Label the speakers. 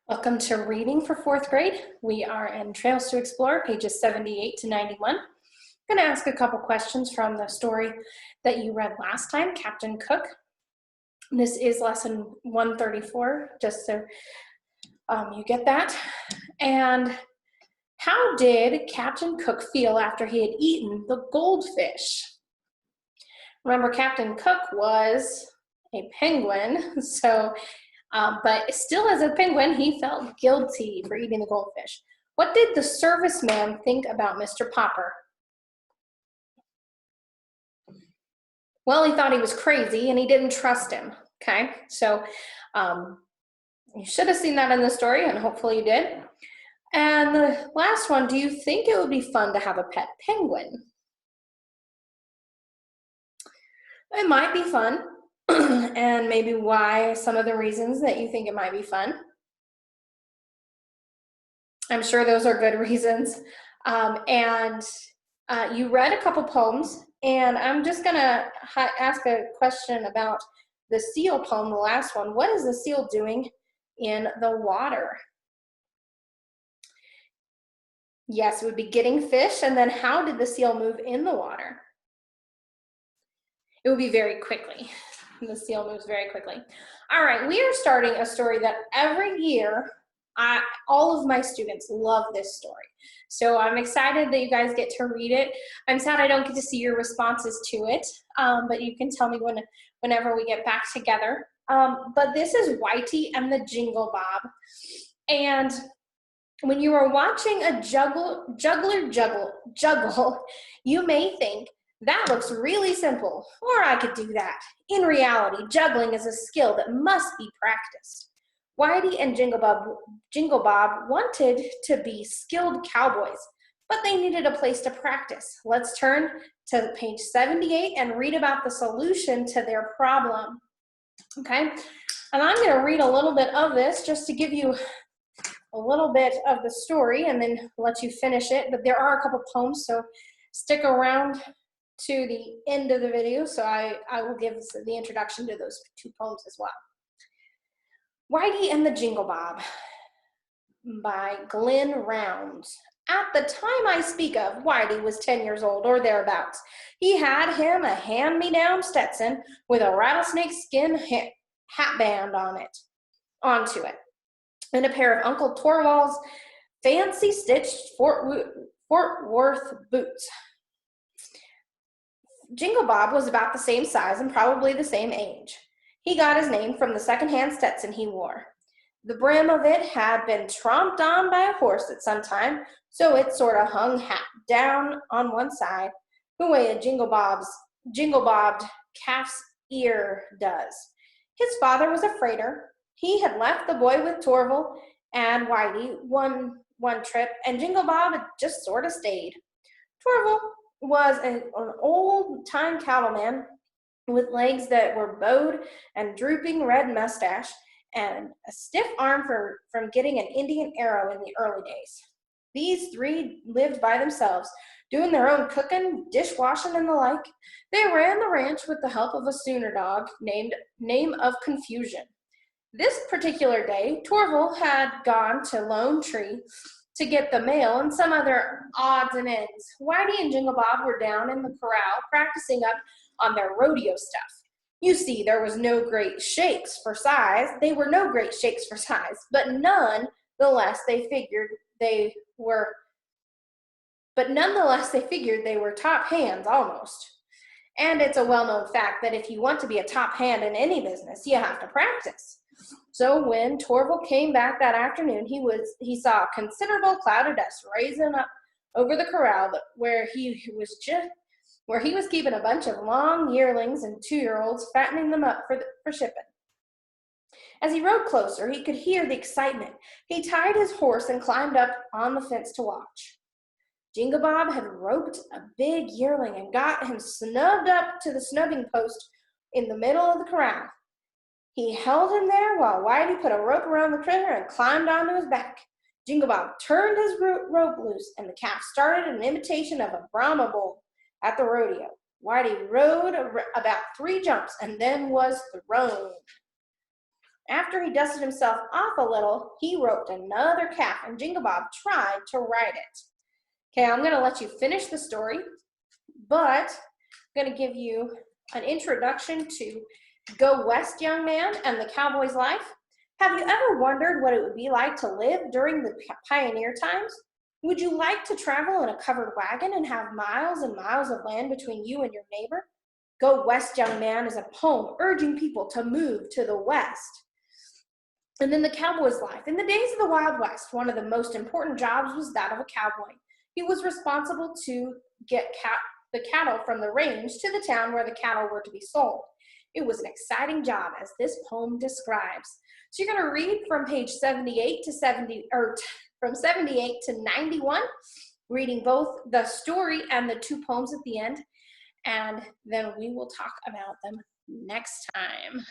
Speaker 1: Welcome to Reading for 4th grade. We are in Trails to Explore, pages 78 to 91. I'm going to ask a couple questions from the story that you read last time, Captain Cook. This is lesson 134, just so you get that. And how did Captain Cook feel after he had eaten the goldfish? Remember, Captain Cook was a penguin, but still as a penguin, he felt guilty for eating the goldfish. What did the serviceman think about Mr. Popper? Well, he thought he was crazy and he didn't trust him, okay? So you should have seen that in the story and hopefully you did. And the last one, do you think it would be fun to have a pet penguin? It might be fun. And maybe why, some of the reasons that you think it might be fun. I'm sure those are good reasons. You read a couple poems, and I'm just gonna ask a question about the seal poem, the last one. What is the seal doing in the water? Yes, it would be getting fish, and then how did the seal move in the water? It would be very quickly. The seal moves very quickly. All right, we are starting a story that every year, all of my students love this story. So I'm excited that you guys get to read it. I'm sad I don't get to see your responses to it, but you can tell me whenever we get back together. But this is Whitey and the Jingle Bob. And when you are watching a juggler juggle, you may think, that looks really simple, or I could do that. In reality, juggling is a skill that must be practiced. Whitey and Jingle Bob wanted to be skilled cowboys, but they needed a place to practice. Let's turn to page 78 and read about the solution to their problem. Okay, and I'm going to read a little bit of this just to give you a little bit of the story and then let you finish it. But there are a couple poems, so stick around to the end of the video, so I will give the introduction to those two poems as well. Whitey and the Jingle Bob by Glenn Rounds. At the time I speak of, Whitey was 10 years old or thereabouts. He had him a hand-me-down Stetson with a rattlesnake skin hat band onto it, and a pair of Uncle Torvald's fancy stitched Fort Worth boots. Jingle Bob was about the same size and probably the same age. He got his name from the second-hand Stetson he wore. The brim of it had been tromped on by a horse at some time, so it sort of hung down on one side, the way a jingle-bobbed calf's ear does. His father was a freighter. He had left the boy with Torval and Whitey one trip, and Jingle Bob had just sort of stayed. Torval was an old-time cattleman with legs that were bowed and drooping red mustache and a stiff arm from getting an Indian arrow in the early days. These three lived by themselves, doing their own cooking, dishwashing, and the like. They ran the ranch with the help of a Sooner dog named Name of Confusion. This particular day, Torval had gone to Lone Tree to get the mail and some other odds and ends. Whitey and Jingle Bob were down in the corral practicing up on their rodeo stuff. You see, there was no great shakes for size. They were no great shakes for size, but nonetheless they figured they were top hands almost. And it's a well-known fact that if you want to be a top hand in any business, you have to practice. So when Torval came back that afternoon, he saw a considerable cloud of dust raising up over the corral where he was keeping a bunch of long yearlings and 2-year-olds, fattening them up for shipping. As he rode closer, he could hear the excitement. He tied his horse and climbed up on the fence to watch. Jingle Bob had roped a big yearling and got him snubbed up to the snubbing post in the middle of the corral. He held him there while Whitey put a rope around the critter and climbed onto his back. Jingle Bob turned his rope loose, and the calf started an imitation of a Brahma bull at the rodeo. Whitey rode about 3 jumps and then was thrown. After he dusted himself off a little, he roped another calf, and Jingle Bob tried to ride it. Okay, I'm going to let you finish the story, but I'm going to give you an introduction to Go West, Young Man and the Cowboy's Life. Have you ever wondered what it would be like to live during the pioneer times? Would you like to travel in a covered wagon and have miles and miles of land between you and your neighbor? Go West, Young Man is a poem urging people to move to the West. And then the cowboy's life. In the days of the Wild West, one of the most important jobs was that of a cowboy. He was responsible to get the cattle from the range to the town where the cattle were to be sold. It was an exciting job, as this poem describes. So you're going to read from page 78 to 70, or from 78 to 91, reading both the story and the two poems at the end, and then we will talk about them next time.